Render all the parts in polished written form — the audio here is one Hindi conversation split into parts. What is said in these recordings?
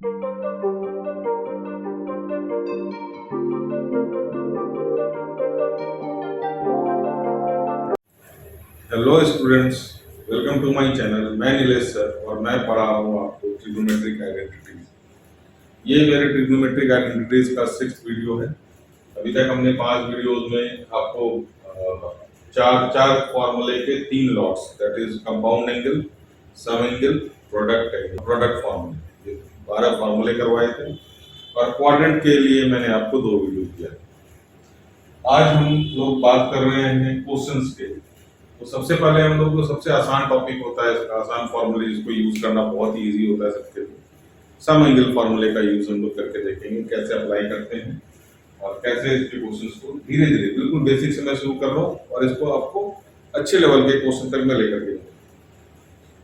Hello students, welcome to my channel. मैं नीलेश सर और मैं पढ़ा रहा हूँ आपको ट्रिग्नोमेट्रिक आइडेंटिटीज। ये मेरे ट्रिग्नोमेट्रिक आइडेंटिटीज का 6th वीडियो है। अभी तक हमने 5 वीडियोस में आपको चार चार फॉर्मूले के 3 lots, that is compound angle, sum angle, product फॉर्मूले, ये 12 फॉर्मूले करवाए थे। और क्वाड्रेंट के लिए मैंने आपको 2 वीडियो दिया। आज हम लोग बात कर रहे हैं क्वेश्चंस के। तो सबसे पहले हम लोग को सबसे आसान टॉपिक होता है, आसान फॉर्मूले जिसको यूज करना बहुत ही इजी होता है सबके लिए। सम एंगल फॉर्मूले का यूज हम लोग करके देखेंगे कैसे अप्लाई करते हैं और कैसे इसके क्वेश्चंस को धीरे धीरे बिल्कुल बेसिक से मैं शुरू कर रहा हूँ और इसको आपको अच्छे लेवल के क्वेश्चन तक मैं लेकर के।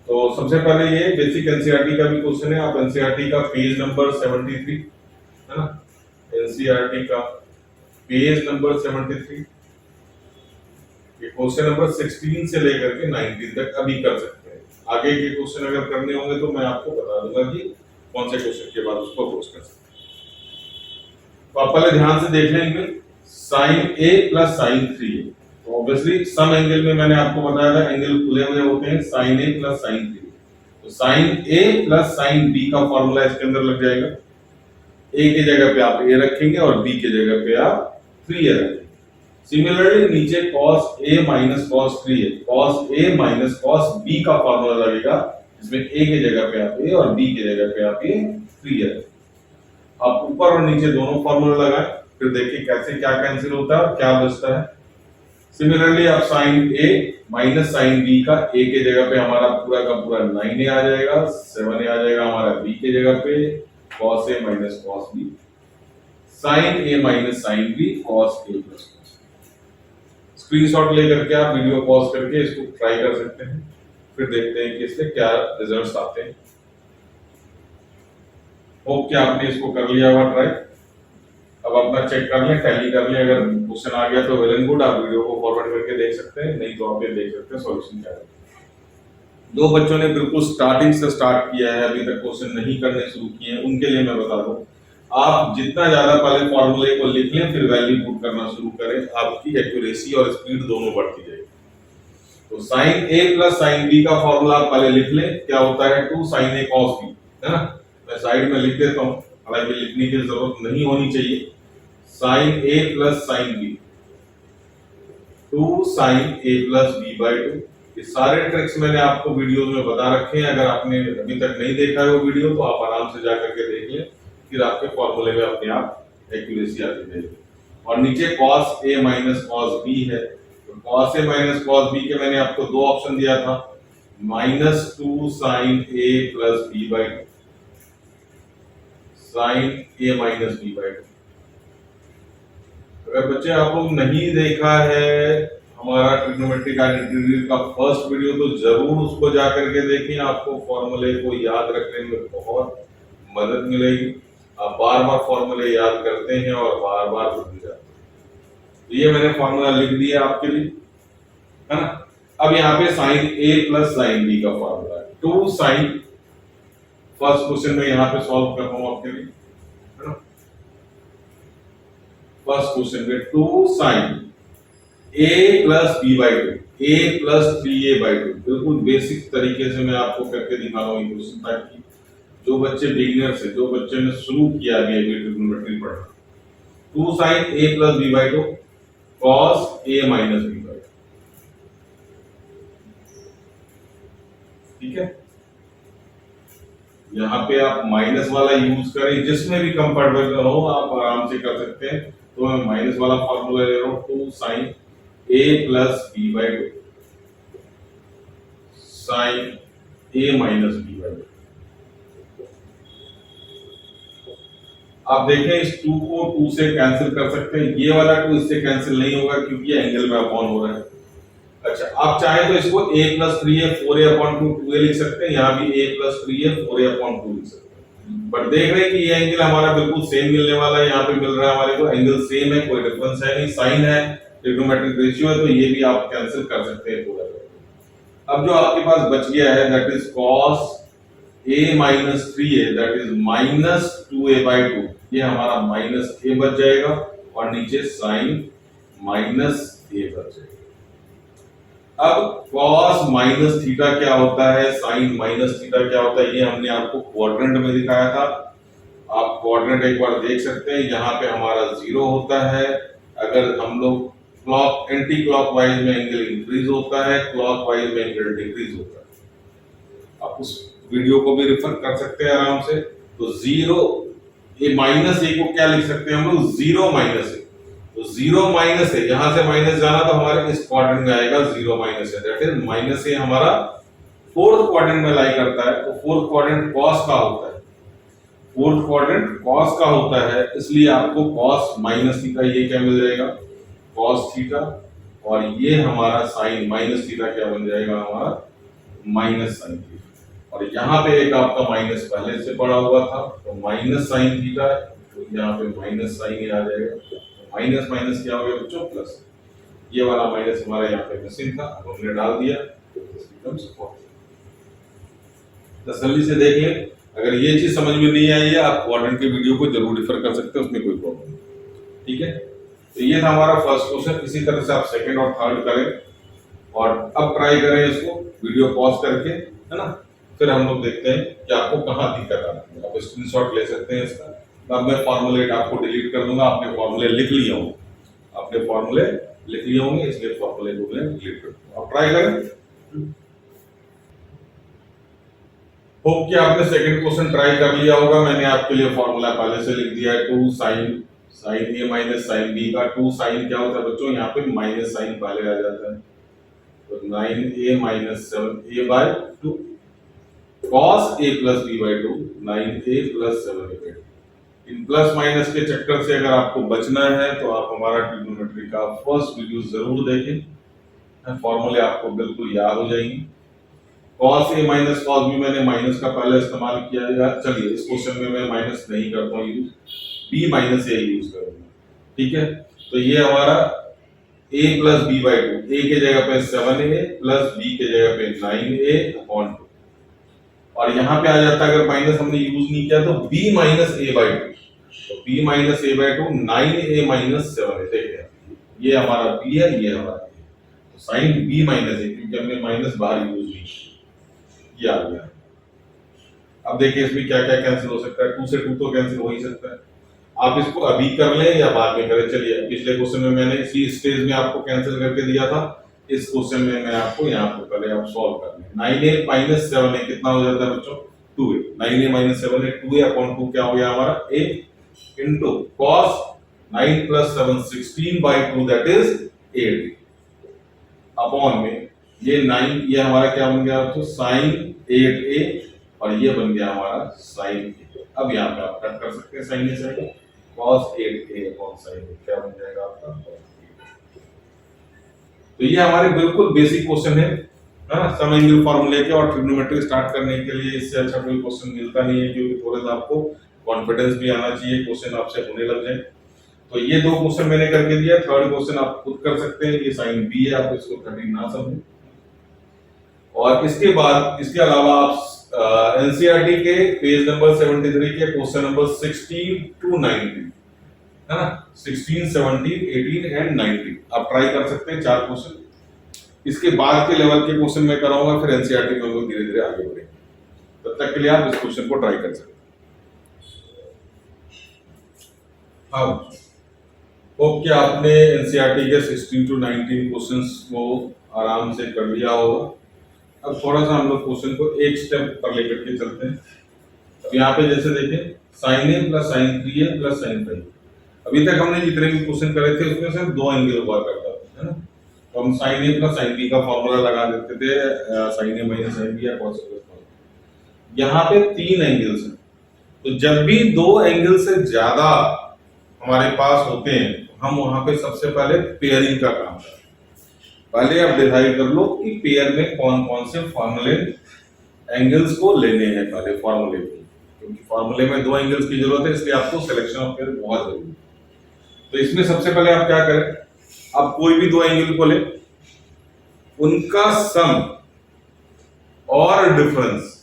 तो सबसे पहले ये बेसिक एनसीईआरटी का भी क्वेश्चन है। आप एनसीईआरटी का पेज नंबर 73 है ना, एनसीईआरटी का पेज नंबर 73 ये क्वेश्चन नंबर 16 से लेकर के 19 तक अभी कर सकते हैं। आगे के क्वेश्चन अगर करने होंगे तो मैं आपको बता दूंगा कि कौन से क्वेश्चन के बाद उसको अप्रोच कर सकते हैं। तो आप पहले ध्यान से देख लेंगे sin a प्लस sin 3। तो ऑब्वियसली सम एंगल में मैंने आपको बताया था एंगल खुले हुए होते हैं, sin a प्लस sin 3। तो sin a plus sin b का फॉर्मूला इसके अंदर लग जाएगा। a की जगह पे आप a रखेंगे और b की जगह पे आप 3a रखेंगे। सिमिलरली नीचे cos a माइनस cos 3 है, cos a minus cos b का फॉर्मूला लगेगा जिसमें a की जगह पे आप a और b की जगह पे आप ये 3 है। आप ऊपर और नीचे दोनों फॉर्मूला लगाएं, फिर देखिए कैसे क्या कैंसिल होता है और क्या बचता है। सिमिलरली आप sin a minus sin b का a की जगह पे हमारा पूरा का पूरा 9a आ जाएगा, 7a आ जाएगा हमारा b की जगह पे, cos a minus cos b, sin a minus sin b, cos a plus screenshot लेकर के आप वीडियो पॉज करके इसको ट्राई कर सकते हैं, फिर देखते हैं कि इससे क्या रिजल्ट्स आते हैं। होप कि आपने इसको कर लिया होगा ट्राई। अब अपना चेक कर लें, टैली कर लें। अगर क्वेश्चन आ गया तो वेल एंड गुड, आप वीडियो को फॉरवर्ड करके देख सकते हैं, नहीं तो आप ये देख सकते हैं सॉल्यूशन क्या है। 2 बच्चों ने बिल्कुल स्टार्टिंग से स्टार्ट किया है, अभी तक क्वेश्चन नहीं करने शुरू किए हैं, उनके लिए मैं बता दूं आप जितना ज्यादा पहले फॉर्मूले को लिख लें फिर वैल्यू पुट करना शुरू करें, आपकी एक्यूरेसी और स्पीड दोनों बढ़ती जाएगी। तो sin a plus sin b का फॉर्मूला आप पहले लिख लें, क्या होता है 2 sin a cos b, है ना। मैं साइड में लिख देता हूं, हालांकि लिखने की जरूरत नहीं होनी चाहिए। sin a plus sin b 2 sin a plus b by 2। ये सारे ट्रिक्स मैंने आपको वीडियोस में बता रखे हैं। अगर आपने अभी तक नहीं देखा है वो वीडियो तो आप आराम से जाकर के देख लें, फिर आपके फॉर्मूले में अपने आप एक्यूरेसी आती जाएगी। और नीचे cos a minus cos b है, तो cos a minus cos b के मैंने आपको 2 ऑप्शन दिया था, -2 sin a plus b by 2, sin a minus b by 2। अगर बच्चे आप लोग नहीं देखा है हमारा ट्रिग्नोमेट्रिक आइडेंटिटीज का फर्स्ट वीडियो तो जरूर उसको जाकर के देखें, आपको फॉर्मूले को याद रखने में बहुत मदद मिलेगी। आप बार बार फॉर्मूले याद करते हैं और बार बार भूल जाते हैं। तो ये मैंने फॉर्मूला लिख दिया आपके लिए, है ना। अब यहाँ पे sin a plus sin b का फॉर्मूला है 2 sin, फर्स्ट क्वेश्चन में यहाँ पे सॉल्व कर रहा हूं आपके लिए, है ना। फर्स्ट क्वेश्चन में 2 sin a plus b by 2, a plus 3a by 2, बिल्कुल बेसिक तरीके से मैं आपको करके दिखा रहा हूँ ये क्वेश्चन, ताकि जो बच्चे बिगिनर्स है, जो बच्चे ने शुरू किया अभी ट्रिग्नोमेट्री पढ़ना। 2 sin a plus b by 2 cos a minus b by 2, ठीक है। यहाँ पे आप माइनस वाला यूज करें, जिसमें भी कंफर्टेबल हो आप आराम से कर सकते हैं। तो मैं माइनस वाला फॉर्मूला ले रहा हूँ, 2 sin a plus b by 2 sin a minus b by 2। आप देखें इस 2 को 2 से कैंसिल कर सकते हैं, ये वाला 2 इससे कैंसिल नहीं होगा क्योंकि ये एंगल में अपॉन हो रहा है। अच्छा, आप चाहें तो इसको a plus 3a 4a upon 2 2a लिख सकते हैं, यहाँ भी a plus 3a 4a upon 2 लिख सकते हैं। बट देख रहे हैं कि ये एंगल हमारा बिल्कुल सेम मिलने वाला है, यहाँ पे मिल रहा है हमारे को, एंगल सेम है, कोई डिफरेंस है नहीं, साइन है, ट्रिग्नोमेट्रिक रेशियो है, तो ये भी आप कैंसिल कर सकते हैं पूरा। अब जो आपके पास बच गया है that is cos a minus 3a that is minus 2a/2, ये हमारा माइनस a बच जाएगा और नीचे साइन माइनस a बच जाएगा। अब cos माइनस थीटा क्या होता है, साइन माइनस थीटा क्या होता है, ये हमने आपको क्वाड्रेंट में दिखाया था। आप क्वाड्रेंट एक बार देख सकते हैं, यहाँ पे हमारा 0 होता है। अगर हम लोग क्लॉक एंटी क्लॉकवाइज में एंगल इंक्रीज होता है, क्लॉकवाइज में एंगल डिक्रीज होता है। आप उस वीडियो को भी रेफर कर सकते हैं आराम से। तो 0 ये माइनस ए को क्या लिख सकते हैं हम लोग, 0 माइनस ए। तो 0 माइनस है, यहां से माइनस जाना तो हमारे इस क्वाड्रेंट में आएगा 0 माइनस है, दैट इज माइनस ए हमारा फोर्थ क्वाड्रेंट में लाई करता है। तो फोर्थ क्वाड्रेंट कॉस का होता है, फोर्थ क्वाड्रेंट कॉस का होता है, इसलिए आपको कॉस माइनस थीटा ये क्या मिल जाएगा, कॉस थीटा, और ये हमारा साइन माइनस थीटा क्या बन जाएगा हमारा, माइनस साइन थीटा। और यहाँ पे एक आपका माइनस पहले से पड़ा हुआ था, तो माइनस साइन थीटा, तो यहाँ पे माइनस साइन ही आ जाएगा। तो माइनस माइनस क्या हो गया बच्चों, प्लस। ये वाला माइनस हमारा यहाँ पे मिसिंग था, अब हमने डाल दिया, तो तसल्ली से देख लें। अगर ये चीज समझ में नहीं आई है, आप क्वाड्रेंट के वीडियो को जरूर रेफर कर सकते हैं, उसमें कोई प्रॉब्लम नहीं। ठीक है, तो ये था हमारा फर्स्ट क्वेश्चन। इसी तरह से आप सेकंड और थर्ड करें, और अब ट्राई करें इसको वीडियो पॉज करके, है ना। फिर हम लोग देखते हैं कि आपको कहाँ दिक्कत आती है। आप स्क्रीनशॉट ले सकते हैं इसका। अब मैं फॉर्मूलेट आपको डिलीट कर दूंगा, आपने फॉर्मूले लिख लिए होंगे, आपने फॉर्मूले लिख लिए होंगे, इसलिए फॉर्मूले को मैं डिलीट कर दूंगा। आप ट्राई करें। होप कि आपने सेकंड क्वेश्चन ट्राई कर लिया होगा। मैंने आपके लिए फॉर्मूला पहले से लिख दिया है, 2 साइन ए माइनस साइन बी का। 2 साइन क्या होता है बच्चों, यहाँ पे माइनस साइन पहले आ जाता है, तो 9a minus 7a/2 cos a plus b/2, 9a plus 7a/2। In plus minus के चक्कर से अगर आपको बचना है तो आप हमारा ट्रिग्नोमेट्री का फर्स्ट वीडियो जरूर देखें, फॉर्मूले आपको बिल्कुल याद हो जाएंगे। cos a minus cos b मैंने माइनस का पहले इस्तेमाल किया है। चलिए इस क्वेश्चन में मैं माइनस नहीं करता हूँ use, b minus a use करूंगा। ठीक है, तो ये हमारा a प्लस b/2, a के जगह पे 7a प्लस b के जगह पे 9a/2, और यहाँ पे आ जाता है, अगर माइनस हमने यूज नहीं किया तो b माइनस a/2, तो b minus a/2 9a minus 7a। देखिए ये हमारा b है, ये हमारा a, तो साइन b माइनस a, क्योंकि हमने माइनस बाहर यूज नहीं किया, ये आ गया। अब देखिए इसमें क्या क्या कैंसिल हो सकता है, 2 से 2 तो कैंसिल हो ही सकता है। आप इसको अभी कर लें या बाद में करें। चलिए पिछले क्वेश्चन में मैंने इसी स्टेज में आपको कैंसिल करके दिया था, इस क्वेश्चन में मैं आपको यहाँ पे पहले आप सॉल्व कर लें। 9a माइनस 7a कितना हो जाता है बच्चों, 2a। 9a minus 7a 2a/2 क्या हो गया हमारा, a into cos 9 plus 7 16/2 that is 8 upon में ये 9, ये हमारा क्या बन गया तो साइन 8a, और ये बन गया हमारा साइन a। अब यहाँ पे आप कट कर सकते हैं साइन a से, cos 8a upon sine a क्या बन जाएगा आपका। तो ये हमारे बिल्कुल बेसिक क्वेश्चन है ना, सम एंगल फार्मूले के। और ट्रिग्नोमेट्री स्टार्ट करने के लिए इससे अच्छा कोई क्वेश्चन मिलता नहीं है, क्योंकि थोड़ा सा आपको कॉन्फिडेंस भी आना चाहिए, क्वेश्चन आपसे होने लग जाए। तो ये 2 क्वेश्चन मैंने करके दिया, थर्ड क्वेश्चन आप खुद कर सकते हैं। ये साइन बी है, आप इसको 13 ना समझें। और इसके बाद इसके अलावा आप एनसीईआरटी के पेज नंबर 73 के क्वेश्चन नंबर 16 to 19 है ना, 16, 17, 18 एंड 19 आप ट्राई कर सकते हैं, 4 क्वेश्चन। इसके बाद के लेवल के क्वेश्चन मैं कराऊंगा, फिर एनसीईआरटी में हम लोग धीरे धीरे आगे बढ़ेंगे। तब तक के लिए आप इस क्वेश्चन को ट्राई कर सकते हैं। होप कि आपने एनसीईआरटी के 16 to 19 क्वेश्चंस को आराम से कर लिया होगा। अब थोड़ा सा हम लोग क्वेश्चन को एक स्टेप पर लेकर के चलते हैं। अब यहाँ पे जैसे देखें, sine A plus sine 3a plus sine 5, अभी तक हमने जितने भी क्वेश्चन करे थे उसमें सिर्फ 2 एंगल हुआ करता था, है ना। तो हम sign A plus sine B का फॉर्मूला लगा देते थे, साइन ए माइनस साइन बी या cos a प्लस cos। यहाँ पे 3 एंगल्स हैं, तो जब भी 2 एंगल से ज्यादा हमारे पास होते हैं, हम वहां पे सबसे पहले पेयरिंग का काम करते हैं। पहले आप डिसाइड कर लो कि पेयर में कौन कौन से फॉर्मूले एंगल्स को लेने हैं पहले फॉर्मूले में, क्योंकि फॉर्मूले में 2 एंगल्स की जरूरत है, इसलिए आपको सिलेक्शन ऑफ पेयर बहुत जरूरी है। तो इसमें सबसे पहले आप क्या करें, आप कोई भी 2 एंगल को ले, उनका सम और डिफरेंस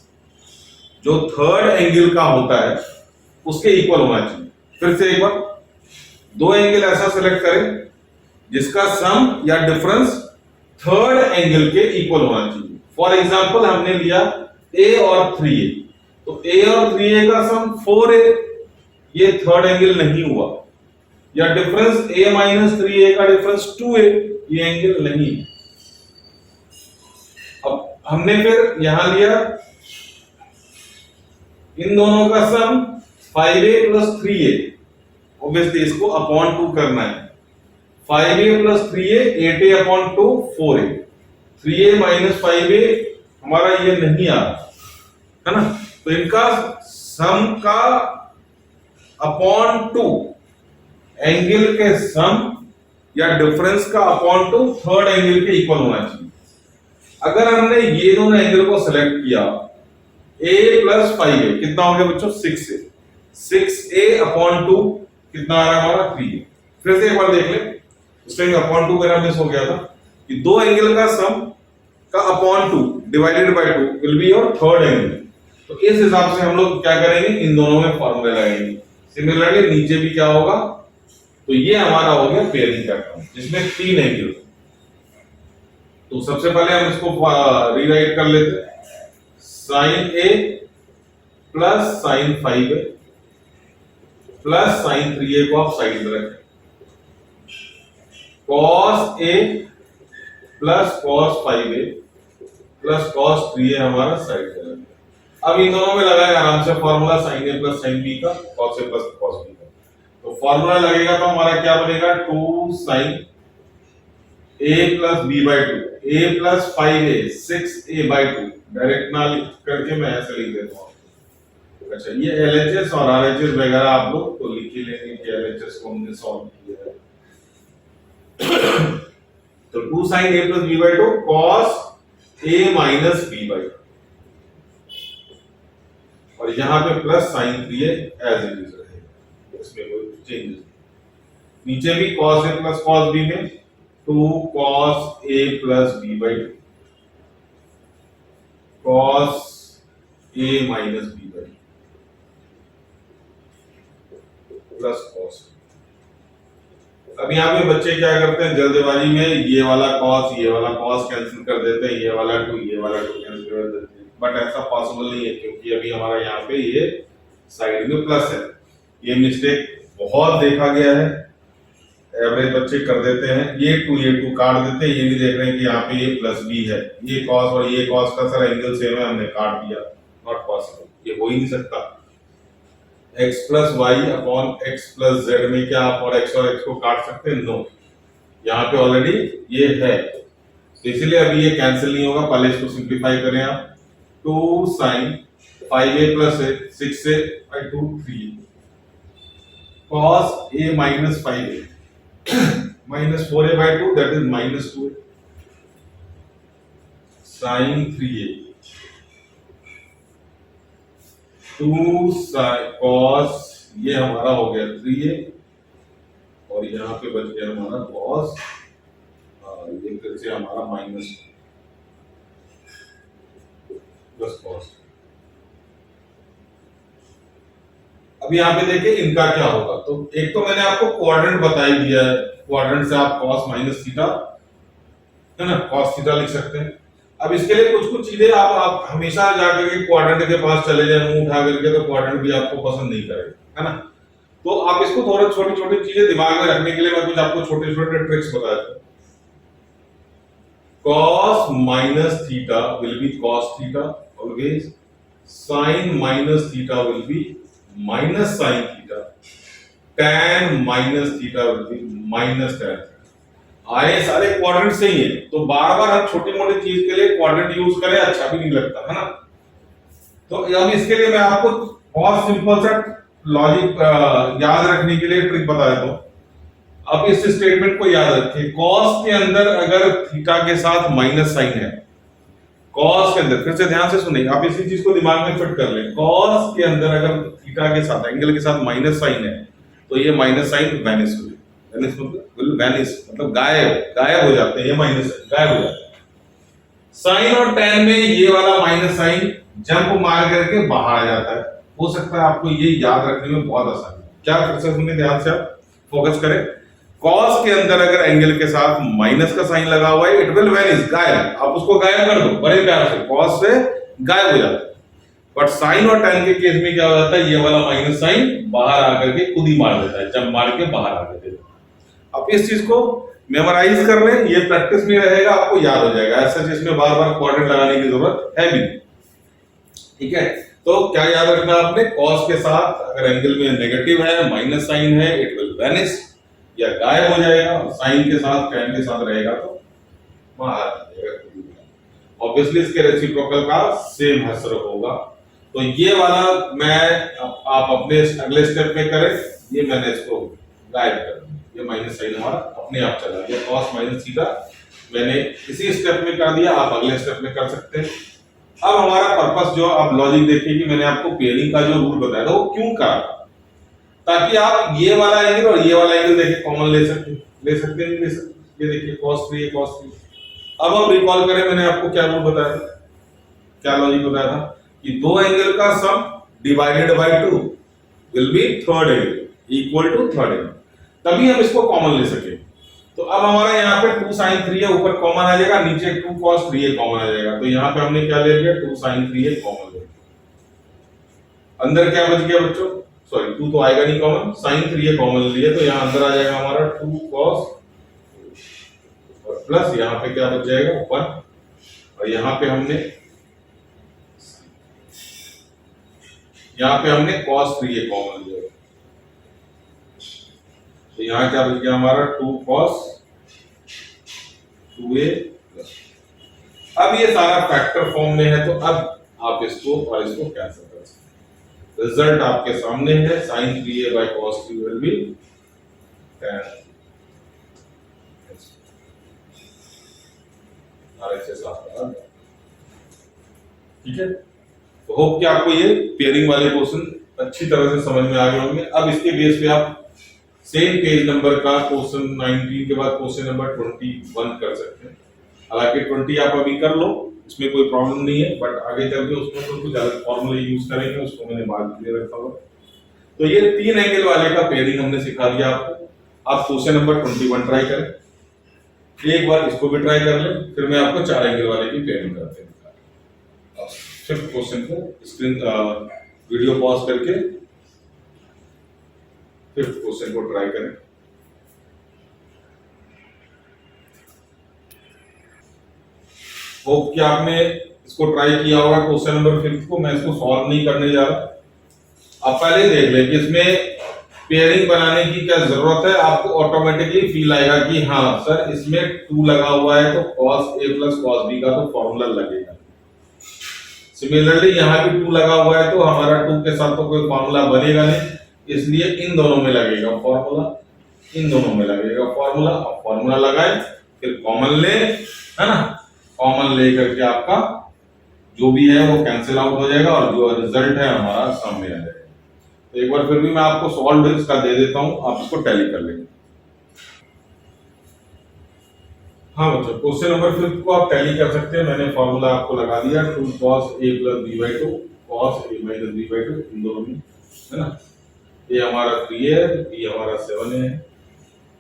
जो थर्ड एंगल का होता है उसके इक्वल होना चाहिए। फिर से एक बार, दो एंगल ऐसा सेलेक्ट करें जिसका सम या डिफरेंस थर्ड एंगल के इक्वल होना चाहिए। फॉर एग्जांपल हमने लिया ए और 3a, तो ए और 3a का सम 4a, ये थर्ड एंगल नहीं हुआ। या डिफरेंस a माइनस 3a का डिफरेंस 2a, ये एंगल नहीं है। अब हमने फिर यहां लिया इन दोनों का सम 5a प्लस 3a, ऑब्वियसली इसको अपॉन 2 करना है। 5a plus 3a 8a upon 2 4a, 3a minus 5a हमारा ये नहीं आ रहा है ना, तो इनका सम का अपॉन 2, एंगल के सम या डिफरेंस का अपॉन 2 थर्ड एंगल के इक्वल होना चाहिए। अगर हमने ये दोनों एंगल को सेलेक्ट किया a प्लस 5a कितना हो गया बच्चों 6a, 6a अपॉन 2 कितना आ रहा है हमारा 3a। फिर से एक बार देख ले, उस टाइम अपॉन 2 मेरा मिस हो गया था कि दो एंगल का सम का upon 2 divided by 2 will be your third angle. तो इस हिसाब से हम लोग क्या करेंगे, इन दोनों में फॉर्मूला लगाएंगे। सिमिलरली नीचे भी क्या होगा, तो ये हमारा हो गया पेयरिंग का टर्म जिसमें 3 एंगल। तो सबसे पहले हम इसको रीराइट कर लेते हैं, sine a plus sine 5a plus sine 3a को आप साइड में रखें, cos a plus cos 5a plus cos 3a हमारा साइड में रखें। अब इन दोनों में लगाए आराम से formula sine a plus sign b का, cos a plus cos b का। तो फॉर्मूला लगेगा तो हमारा क्या बनेगा, 2 sine a plus b by 2, a plus 5a 6a by 2, direct ना लिख करके मैं ऐसे लिख देता हूं। अच्छा, ये LHS और RHS वगैरह आप लोग तो लिख ही लेंगे कि LHS को हमने सॉल्व किया है। तो 2 sin a plus b by 2 cos a minus b by 2, और यहां पे plus sin 3a as it is रहेगा, इसमें कोई चेंज नहीं। नीचे भी cos a plus cos b में 2 cos a plus b by 2 cos a minus b by 2 plus cos। अब यहाँ पे बच्चे क्या करते हैं जल्दबाजी में, ये वाला cos कैंसिल कर देते हैं, ये वाला 2 कैंसिल कर देते हैं, बट ऐसा पॉसिबल नहीं है क्योंकि अभी हमारा यहाँ पे ये साइड में प्लस है। ये मिस्टेक बहुत देखा गया है, एवरेज बच्चे कर देते हैं, ये 2 काट देते हैं, ये नहीं देख रहे हैं कि यहाँ पे ये प्लस b है, ये cos और ये cos का सर एंगल सेम है, हमने काट दिया। नॉट पॉसिबल, ये हो ही नहीं सकता। x plus y upon x plus z में क्या आप और x को काट सकते हैं? नो, यहाँ पे ऑलरेडी ये है, तो इसलिए अभी ये कैंसिल नहीं होगा। पहले इसको सिंप्लीफाई करें आप, 2 sin 5a plus 6a by 2 3 cos a minus 5a minus 4a by 2 that is minus 2a sin 3a 2 cos, ये हमारा हो गया 3a और यहाँ पे बच गया हमारा cos, ये फिर से हमारा माइनस प्लस cos। अब यहाँ पे देखिए इनका क्या होगा, तो एक तो मैंने आपको क्वाड्रेंट बता ही दिया है, क्वाड्रेंट से आप cos माइनस थीटा है ना, cos थीटा लिख सकते हैं। अब इसके लिए कुछ चीजें आप हमेशा जाकर के क्वाड्रेंट के पास चले जाए मुंह उठा करके, तो क्वाड्रेंट भी आपको पसंद नहीं करेगा, है ना। तो आप इसको थोड़ा छोटी चीजें दिमाग में रखने के लिए मैं कुछ आपको छोटे ट्रिक्स बता देता हूं। cos minus theta will be cos theta always, sin minus theta will be minus sin theta, tan minus theta will be minus tan। आए सारे क्वाड्रेंट से ही है, तो बार बार हम छोटी मोटी चीज के लिए क्वाड्रेंट यूज करें अच्छा भी नहीं लगता, है ना। तो अब इसके लिए मैं आपको बहुत सिंपल सा लॉजिक याद रखने के लिए ट्रिक बता देता हूं। अब इस स्टेटमेंट को याद रखें, cos के अंदर अगर थीटा के साथ माइनस साइन है, cos के अंदर, फिर से ध्यान से सुनिए, आप इसी चीज को दिमाग में फिट कर लें। cos के अंदर अगर थीटा के साथ एंगल के साथ माइनस साइन है, तो ये माइनस साइन वैनिश हो जाए, वैनिश मतलब गायब हो जाते हैं, ये माइनस गायब हो जाते हैं। साइन और tan में ये वाला माइनस साइन जंप मार करके बाहर आ जाता है। हो सकता है आपको ये याद रखने में बहुत आसान है। क्या फिर से सुनिए ध्यान से, आप फोकस करें। कॉस के अंदर अगर एंगल के साथ माइनस का साइन लगा हुआ है, इट विल वैनिश, गायब। आप उसको गायब कर दो बड़े प्यार से, कॉस से गायब हो जाता है। बट साइन और tan के केस में क्या हो जाता है, ये वाला माइनस साइन बाहर आकर के खुद ही मार देता है, जब मार के बाहर आ देता है। आप इस चीज को मेमोराइज कर लें, ये प्रैक्टिस में रहेगा, आपको याद हो जाएगा। ऐसा जिसमें बार बार क्वाड्रेंट लगाने की जरूरत है भी नहीं। ठीक है, तो क्या याद रखना आपने, कॉस के साथ अगर एंगल में नेगेटिव है, माइनस साइन है, इट विल वैनिश या गायब हो जाएगा। साइन के साथ tan के साथ रहेगा तो बाहर आ जाएगा। ऑब्वियसली इसके रेसिप्रोकल का सेम असर होगा। तो ये वाला मैं आप अपने अगले स्टेप में करें। ये मैंने इसको गायब कर दिया, ये माइनस साइन हमारा अपने आप चला गया, कॉस माइनस थीटा मैंने इसी स्टेप में कर दिया, आप अगले स्टेप में कर सकते हैं। अब हमारा पर्पस जो, आप लॉजिक देखिए कि मैंने आपको पेयरिंग का जो रूल बताया था वो क्यों करा, ताकि आप ये वाला एंगल और ये वाला एंगल देखिए कॉमन ले सकते नहीं ले सकते। ये देखिए cos 3 cos 3। अब हम रिकॉल करें, मैंने आपको क्या रूल बताया था, क्या लॉजिक बताया था कि दो एंगल का sum divided by 2 will be third angle equal to third angle, तभी हम इसको कॉमन ले सके। तो अब हमारा यहाँ पे 2 sin 3a ऊपर कॉमन आ जाएगा, नीचे 2 cos 3a कॉमन आ जाएगा। तो यहाँ पे हमने क्या ले लिया, 2 sin 3a कॉमन ले लिया। अंदर क्या बच गया बच्चों, सॉरी 2 तो आएगा नहीं कॉमन, sin 3a कॉमन लिए तो यहाँ अंदर आ जाएगा हमारा 2 cos और प्लस यहाँ पे क्या बच जाएगा 1, और यहाँ पे हमने cos 3a कॉमन लिया, तो यहाँ क्या बच गया हमारा 2 cos 2a। अब ये सारा फैक्टर फॉर्म में है, तो अब आप इसको और इसको कैंसिल कर सकते हैं। रिजल्ट आपके सामने है, sin 3a by cos 3 will be 10। ठीक है, तो होप कि आपको ये पेयरिंग वाले क्वेश्चन अच्छी तरह से समझ में आ गए होंगे। अब इसके बेस पे आप सेम पेज नंबर का क्वेश्चन 19 के बाद क्वेश्चन नंबर 21 कर सकते हैं। हालांकि 20 आप अभी कर लो, इसमें कोई प्रॉब्लम नहीं है, बट आगे चल के उसमें तो कुछ अलग फॉर्मूले यूज करेंगे, उसको मैंने बाद में रखा हुआ। तो ये 3 एंगल वाले का पेयरिंग हमने सिखा दिया आपको। आप क्वेश्चन नंबर 21 ट्राई करें, एक बार इसको भी ट्राई कर लें, फिर मैं आपको 4 एंगल वाले की पेयरिंग करते हैं। फिफ्थ क्वेश्चन को स्क्रीन वीडियो पॉज करके फिफ्थ क्वेश्चन को ट्राई करें। होप कि आपने इसको ट्राई किया होगा। क्वेश्चन नंबर 5 को मैं इसको सॉल्व नहीं करने जा रहा। आप पहले देख लें कि इसमें पेयरिंग बनाने की क्या जरूरत है। आपको ऑटोमेटिकली फील आएगा कि हाँ सर इसमें 2 लगा हुआ है तो cos a plus cos b का तो फॉर्मूला लगेगा। सिमिलरली यहाँ भी 2 लगा हुआ है तो हमारा 2 के साथ तो कोई फॉर्मूला बनेगा नहीं, इसलिए इन दोनों में लगेगा फॉर्मूला, इन दोनों में लगेगा फॉर्मूला। अब फॉर्मूला लगाएं, फिर कॉमन ले, है ना, कॉमन ले करके आपका जो भी है वो कैंसिल आउट हो जाएगा और जो रिजल्ट है हमारा सामने आ जाएगा। तो एक बार फिर भी मैं आपको सॉल्व इसका दे देता हूं, आप इसको टैली कर लेंगे। हाँ बच्चों, क्वेश्चन नंबर 5 को आप टैली कर सकते हैं। मैंने फॉर्मूला आपको लगा दिया 2 cos a plus b by 2 cos a minus b by 2 इन दोनों में, है ना। ये हमारा 3 है, b हमारा 7 है,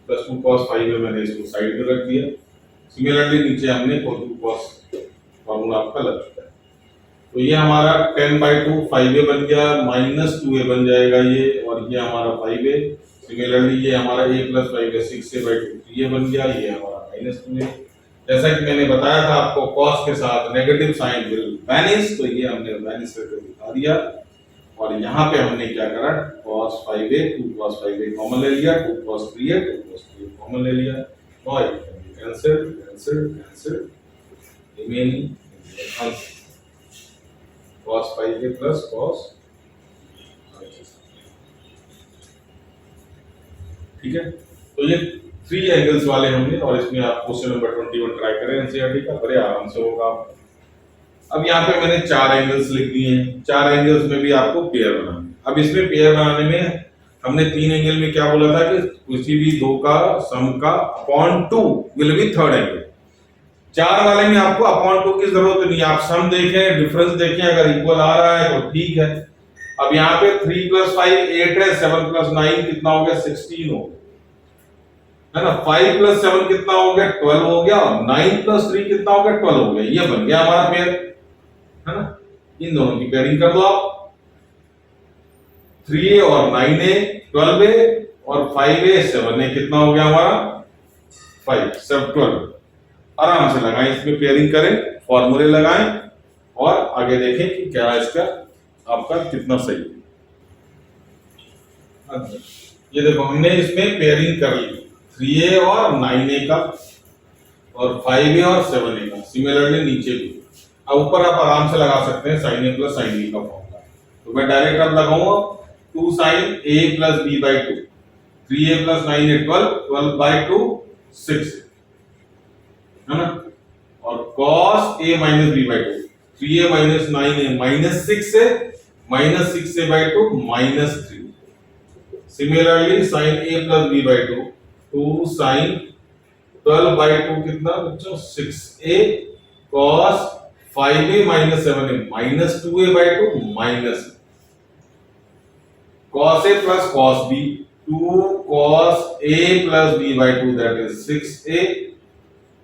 प्लस 2 cos 5 है, मैंने इसको साइड में रख दिया। सिमिलरली नीचे हमने 2 cos फॉर्मूला आपका लग चुका है। तो ये हमारा 10 by 2 5a बन गया, माइनस 2a बन जाएगा ये, और ये हमारा 5a। सिमिलरली ये हमारा a plus 5a 6a by 2 3a बन गया, ये हमारा माइनस 2a। जैसा कि मैंने बताया था आपको cos के साथ नेगेटिव साइन विल वैनिश, तो ये हमने वैनिश करके दिखा दिया। और यहाँ पे हमने क्या करा, cos 5a 2 cos 5a common ले लिया, 2 cos 3a 2 cos 3a common ले लिया, और cancel cancel cancel, remaining cos 5a plus cos, ठीक है। तो ये 3 एंगल्स वाले होंगे, और इसमें आप क्वेश्चन नंबर 21 ट्राई करें एनसीईआरटी का, बड़े आराम से होगा। अब यहाँ पे मैंने 4 एंगल्स लिख दिए हैं, 4 एंगल्स में भी आपको पेयर बनाना है। अब इसमें पेयर बनाने में हमने 3 एंगल में क्या बोला था कि किसी भी 2 का सम का upon 2 will be third angle. चार वाले में आपको अपॉन 2 की जरूरत नहीं है, आप सम देखें, डिफरेंस देखें, अगर इक्वल आ रहा है तो ठीक है। अब यहाँ पे 3 + 5 8 है, 7 + 9 कितना हो गया 16 हो गया, है ना। 5 + 7 कितना हो गया 12 हो गया, और 9 + 3 कितना हो गया 12 हो गया। ये बन गया हमारा पेयर, है ना। इन दोनों की पेयरिंग कर दो आप, 3a और 9a 12a और 5a 7a कितना हो गया हमारा 5 सब 12। आराम से लगाएं, इसमें पेयरिंग करें, फॉर्मूले लगाएं और आगे देखें कि क्या इसका आपका कितना सही है। अच्छा, ये देखो हमने इसमें पेयरिंग कर ली 3a और 9a का और 5a और 7a का, सिमिलरली नीचे भी। अब ऊपर आप आराम से लगा सकते हैं sin a + sin b का फॉर्मूला। तो मैं डायरेक्ट अब लगाऊंगा 2 sin a + b/2, 3a + 9a 12, 12/2 6, है ना। और cos a - b/2, 3a - 9a -6a, -6a/2 -3। Similarly sin a + b/2, 2 sin 12/2 कितना बच्चों 6a, cos 5a - 7a -2a/2 -, cos a + cos b, 2 cos a + b/2 that is 6a,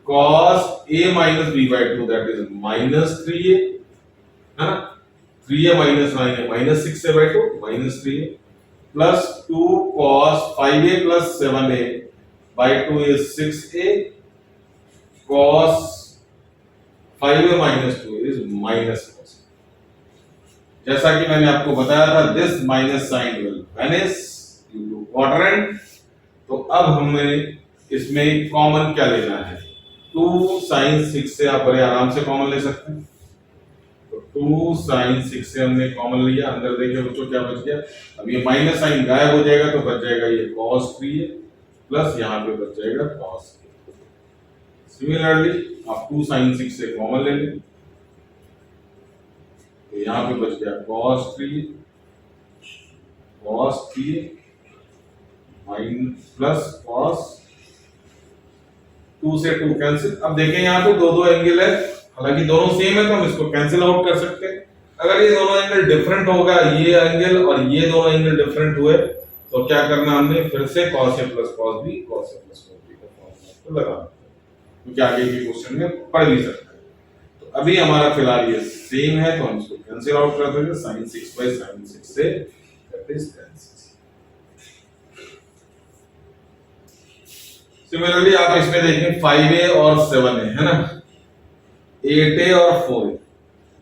cos a - b/2 that is -3a, है ना। 3a - 9a -6a/2 -3a, plus 2 cos 5a + 7a/2 is 6a, cos 5a - 2 is -cos। जैसा कि मैंने आपको बताया था, this minus sine will vanish due to quadrant. तो अब हमें इसमें कॉमन क्या लेना है, 2 sin 6 से आप बड़े आराम से कॉमन ले सकते हैं। तो 2 sin 6 से हमने कॉमन लिया, अंदर देखिए बच्चों क्या बच गया। अब ये माइनस साइन गायब हो जाएगा तो बच जाएगा ये cos 3a प्लस यहाँ पे बच जाएगा cos a। सिमिलरली आप 2 sin 6 से कॉमन ले लें तो यहाँ पे बच गया cos 3a प्लस cos 2 से 2 कैंसिल। अब देखें यहाँ पे दो एंगल है, हालांकि दोनों सेम है तो हम इसको कैंसिल आउट कर सकते हैं। अगर ये दोनों एंगल डिफरेंट होगा, ये एंगल और ये दोनों एंगल डिफरेंट हुए तो क्या करना, हमने फिर से cos a + cos b का फॉर्मूला लगाना, क्योंकि आगे के क्वेश्चन में पढ़ भी सकते हैं। तो अभी हमारा फिलहाल ये सेम है तो हम इसको कैंसिल आउट कर देंगे, sin 6/sin 6 से that is tan 6। सिमिलरली आप इसमें देखें 5a और 7a, है ना, 8a और 4a,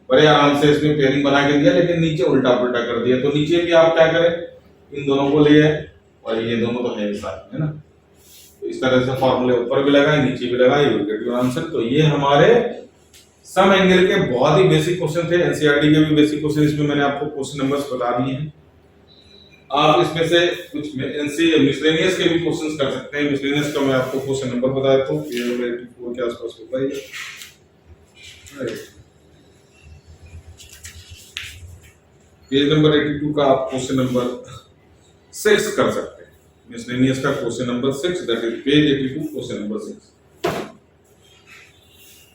बड़े आराम से इसमें पेयरिंग बना के दिया, लेकिन नीचे उल्टा पुल्टा कर दिया। तो नीचे भी आप क्या करें, इन दोनों को ले आए और ये दोनों तो है साथ में ना, तो इस तरह से फॉर्मूले ऊपर भी लगाए नीचे भी लगाए, you will get your answer. तो ये हमारे सम एंगल के बहुत ही बेसिक क्वेश्चन थे, एनसीईआरटी के भी बेसिक क्वेश्चन इसमें मैंने आपको क्वेश्चन नंबर्स बता दिए हैं। आप इसमें से कुछ मिसलेनियस के भी क्वेश्चंस कर सकते हैं। मिसलेनियस का मैं आपको क्वेश्चन नंबर बता देता हूं, पेज नंबर 84 के आसपास होगा ये। पेज नंबर 82 का आप क्वेश्चन नंबर 6 कर सकते हैं। मिसलेनियस का question number 6, that is page 82 question number 6।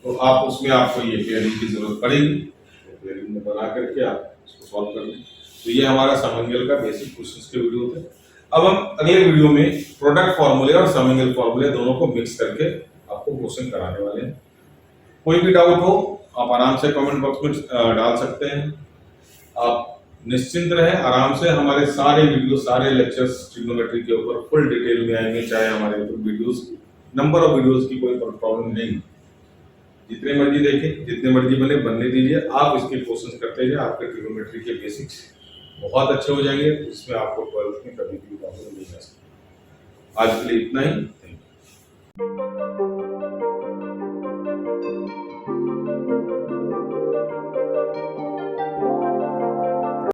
तो आप उसमें आपको ये पेयरिंग की जरूरत पड़ेगी, तो पेयरिंग में बना करके आप इसको सॉल्व कर लें। तो ये हमारा सम एंगल का बेसिक क्वेश्चंस के वीडियो थे। अब हम अगले वीडियो में प्रोडक्ट फॉर्मूले और सम एंगल फॉर्मूले दोनों को मिक्स करके आपको क्वेश्चन कराने वाले हैं। कोई भी डाउट हो आप आराम से कमेंट बॉक्स में डाल सकते हैं। आप निश्चिंत रहें, आराम से हमारे सारे वीडियो, सारे लेक्चर्स ट्रिग्नोमेट्री के ऊपर फुल डिटेल में आएंगे, चाहे हमारे वीडियोस, नंबर ऑफ वीडियोस की कोई प्रॉब्लम नहीं। जितने मर्जी देखें, जितने मर्जी बनने दीजिए, आप इसके क्वेश्चंस करते जाइए, आपके ट्रिग्नोमेट्री के बेसिक्स बहुत अच्छे हो जाएंगे, इसमें आपको 12th में कभी भी प्रॉब्लम नहीं आ सकती। आज के लिए इतना ही, थैंक यू।